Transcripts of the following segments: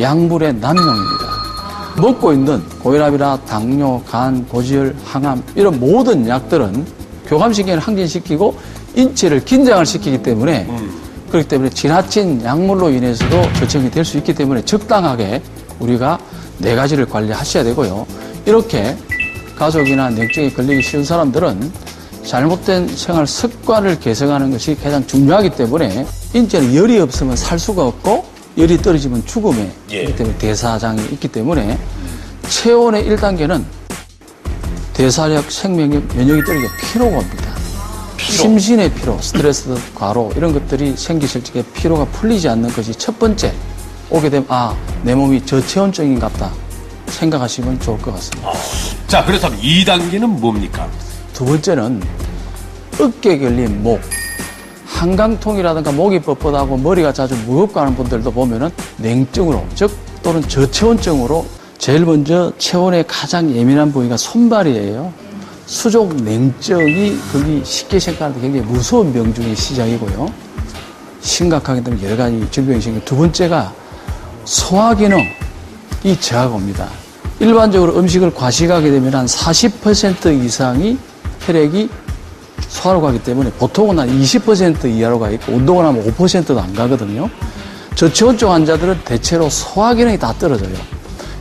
약물의 남용입니다. 먹고 있는 고혈압이나 당뇨, 간, 고지혈, 항암 이런 모든 약들은 교감신경을 항진시키고 인체를 긴장을 시키기 때문에 그렇기 때문에 지나친 약물로 인해서도 저체온이 될 수 있기 때문에 적당하게 우리가 4가지를 관리하셔야 되고요. 이렇게 가족이나 냉증에 걸리기 쉬운 사람들은 잘못된 생활 습관을 개선하는 것이 가장 중요하기 때문에 인체는 열이 없으면 살 수가 없고 열이 떨어지면 죽음에 있기 때문에 대사장이 있기 때문에 체온의 1단계는 대사력, 생명력, 면역이 떨어져 피로가 옵니다. 심신의 피로, 스트레스, 과로 이런 것들이 생기실 적에 피로가 풀리지 않는 것이 첫 번째 오게 되면 내 몸이 저체온증인갑다 생각하시면 좋을 것 같습니다. 자, 그렇다면 2단계는 뭡니까? 두 번째는 어깨에 걸린 목, 한강통이라든가 목이 뻣뻣하고 머리가 자주 무겁고 하는 분들도 보면은 냉증으로, 즉 또는 저체온증으로 제일 먼저 체온에 가장 예민한 부위가 손발이에요. 수족 냉증이 거기 쉽게 생각하는데 굉장히 무서운 병 중의 시작이고요. 심각하게 되면 여러 가지 질병이 생기고 두 번째가 소화기능이 저하가 옵니다. 일반적으로 음식을 과식하게 되면 한 40% 이상이 혈액이 소화로 가기 때문에 보통은 한 20% 이하로 가 있고 운동을 하면 5%도 안 가거든요. 저체온증 환자들은 대체로 소화기능이 다 떨어져요.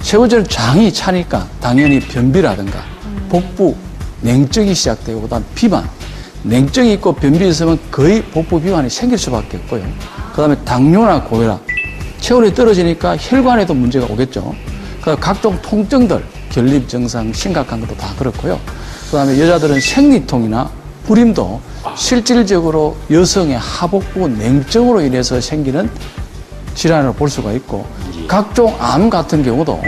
세 번째는 장이 차니까 당연히 변비라든가 복부, 냉증이 시작되고 그다음 비만, 냉증이 있고 변비 있으면 거의 복부 비만이 생길 수밖에 없고요. 그다음에 당뇨나 고혈압, 체온이 떨어지니까 혈관에도 문제가 오겠죠. 그다음 각종 통증들, 결립 증상 심각한 것도 다 그렇고요. 그다음에 여자들은 생리통이나 불임도 실질적으로 여성의 하복부 냉증으로 인해서 생기는 질환을 볼 수가 있고 각종 암 같은 경우도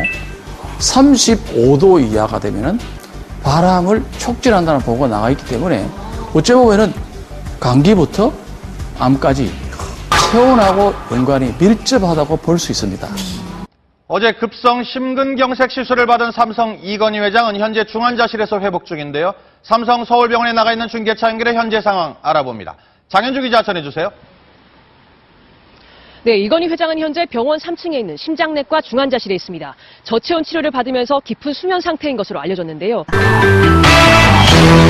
35도 이하가 되면은 바람을 촉진한다는 보고가 나와 있기 때문에 어찌 보면은 감기부터 암까지 체온하고 연관이 밀접하다고 볼 수 있습니다. 어제 급성 심근경색 시술을 받은 삼성 이건희 회장은 현재 중환자실에서 회복 중인데요. 삼성 서울병원에 나가 있는 중계차 연결해 현재 상황 알아봅니다. 장현주 기자 전해주세요. 네, 이건희 회장은 현재 병원 3층에 있는 심장내과 중환자실에 있습니다. 저체온 치료를 받으면서 깊은 수면 상태인 것으로 알려졌는데요.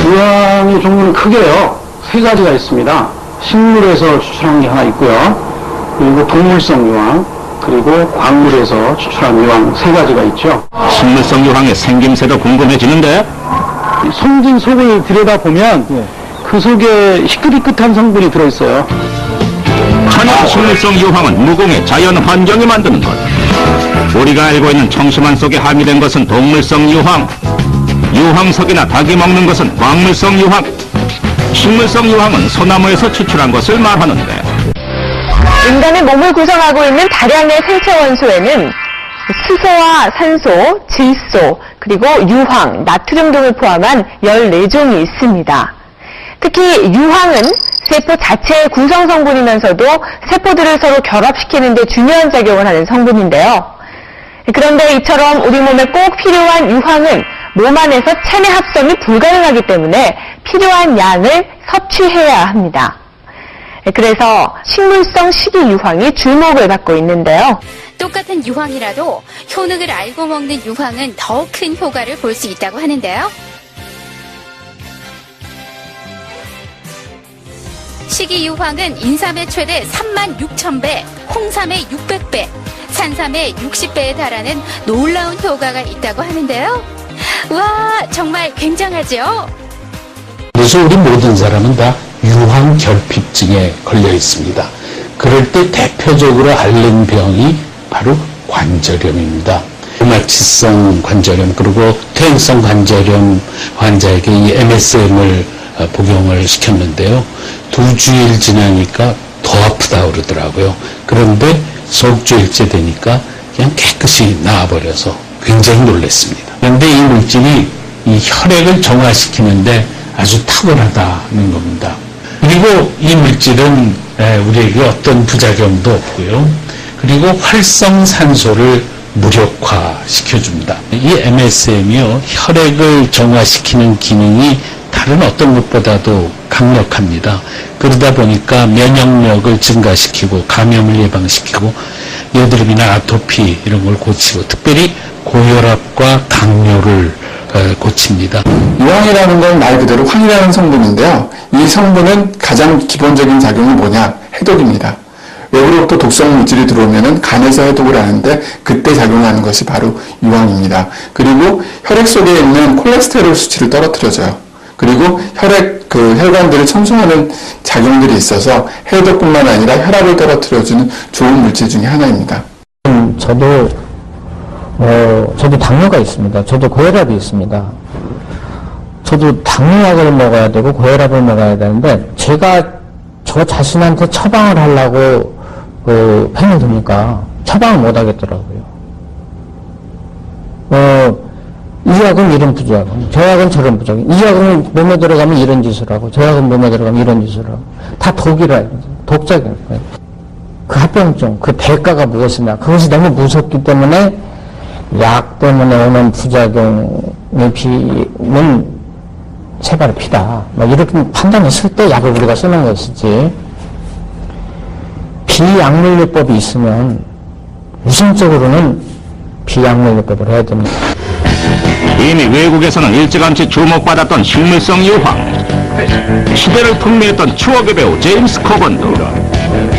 유황의 종류는 크게요. 3가지가 있습니다. 식물에서 추출한 게 하나 있고요. 그리고 동물성 유황, 그리고 광물에서 추출한 유황 3가지가 있죠. 식물성 유황의 생김새도 궁금해지는데? 송진 속을 들여다보면 그 속에 희끗희끗한 성분이 들어있어요. 천연 식물성 유황은 무공의 자연 환경이 만드는 것. 우리가 알고 있는 청심환 속에 함유된 것은 동물성 유황. 유황석이나 닭이 먹는 것은 광물성 유황. 식물성 유황은 소나무에서 추출한 것을 말하는데 인간의 몸을 구성하고 있는 다량의 생체 원소에는 수소와 산소, 질소, 그리고 유황, 나트륨 등을 포함한 14종이 있습니다. 특히 유황은 세포 자체의 구성 성분이면서도 세포들을 서로 결합시키는 데 중요한 작용을 하는 성분인데요. 그런데 이처럼 우리 몸에 꼭 필요한 유황은 몸 안에서 체내 합성이 불가능하기 때문에 필요한 양을 섭취해야 합니다. 그래서 식물성 식이유황이 주목을 받고 있는데요. 똑같은 유황이라도 효능을 알고 먹는 유황은 더 큰 효과를 볼 수 있다고 하는데요. 식이유황은 인삼의 최대 36,000배, 홍삼의 600배, 산삼의 60배에 달하는 놀라운 효과가 있다고 하는데요. 와, 정말 굉장하죠? 그래서 우리 모든 사람은 다 유황 결핍증에 걸려 있습니다. 그럴 때 대표적으로 앓는 병이 바로 관절염입니다. 류마티성 관절염 그리고 퇴행성 관절염 환자에게 이 MSM을 복용을 시켰는데요. 2주일 지나니까 더 아프다 그러더라고요. 그런데 석주일째 되니까 그냥 깨끗이 나아버려서 굉장히 놀랐습니다. 그런데 이 물질이 이 혈액을 정화시키는데 아주 탁월하다는 겁니다. 그리고 이 물질은 우리에게 어떤 부작용도 없고요. 그리고 활성산소를 무력화시켜줍니다. 이 MSM이요, 혈액을 정화시키는 기능이 다른 어떤 것보다도 강력합니다. 그러다 보니까 면역력을 증가시키고 감염을 예방시키고 여드름이나 아토피 이런 걸 고치고 특별히 고혈압과 당뇨를 고칩니다. 유황이라는 건 말 그대로 황이라는 성분인데요. 이 성분은 가장 기본적인 작용이 뭐냐? 해독입니다. 외부로부터 독성 물질이 들어오면 간에서 해독을 하는데 그때 작용하는 것이 바로 유황입니다. 그리고 혈액 속에 있는 콜레스테롤 수치를 떨어뜨려줘요. 그리고 혈관들을 청소하는 작용들이 있어서 해독뿐만 아니라 혈압을 떨어뜨려주는 좋은 물질 중에 하나입니다. 저도 당뇨가 있습니다. 저도 고혈압이 있습니다. 저도 당뇨약을 먹어야 되고 고혈압을 먹어야 되는데 제가 저 자신한테 처방을 하려고 펜을 드니까 처방을 못 하겠더라고요. 이 약은 이런 부작용, 저 약은 저런 부작용, 이 약은 몸에 들어가면 이런 짓을 하고, 저 약은 몸에 들어가면 이런 짓을 하고, 다 독이라, 독작용. 그 합병증, 그 대가가 무엇이냐, 그것이 너무 무섭기 때문에 약 때문에 오는 부작용의 비는 세발의 피다. 이렇게 판단했을 때 약을 우리가 쓰는 것이지, 비약물요법이 있으면 우선적으로는 비약물요법을 해야 됩니다. 이미 외국에서는 일찌감치 주목받았던 식물성 유황. 시대를 풍미했던 추억의 배우 제임스 코번도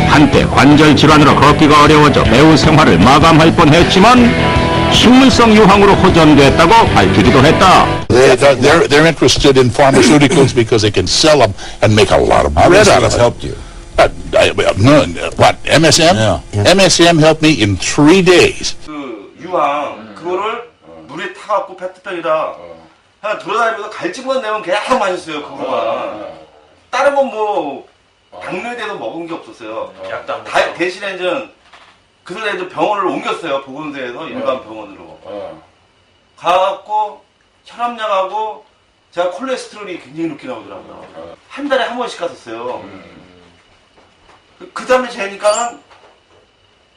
한때 관절 질환으로 걷기가 어려워져 배우 생활을 마감할 뻔했지만 식물성 유황으로 호전됐다고 밝히기도 했다. They're interested in pharmaceuticals because they can sell them and make a lot of bread out of it. Helped you? What? MSM? Yeah. MSM helped me in 3 days. 그 유황 그거를 물에 타갖고 페트병에다 그냥 돌아다니면서 갈증만 내면 계속 마셨어요. 그거만. 다른 건 뭐 당뇨에 대해서 먹은 게 없었어요. 대신에 이제 그들에 이제 병원을 옮겼어요. 보건소에서 일반 병원으로. 가갖고 혈압약하고 제가 콜레스테롤이 굉장히 높게 나오더라고요. 한 달에 한 번씩 갔었어요. 그 다음에 재니까는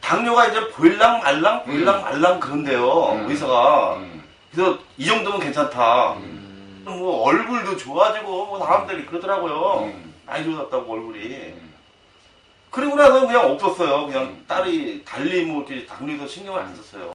당뇨가 이제 보일랑 말랑 그런데요. 의사가. 그래서 이 정도면 괜찮다. 뭐 얼굴도 좋아지고 뭐 사람들이 그러더라고요. 많이 좋아졌다고 얼굴이. 그리고 나서 그냥 없었어요. 그냥 딸이 달리 뭐 이렇게 당뇨에서 신경을 안 썼어요.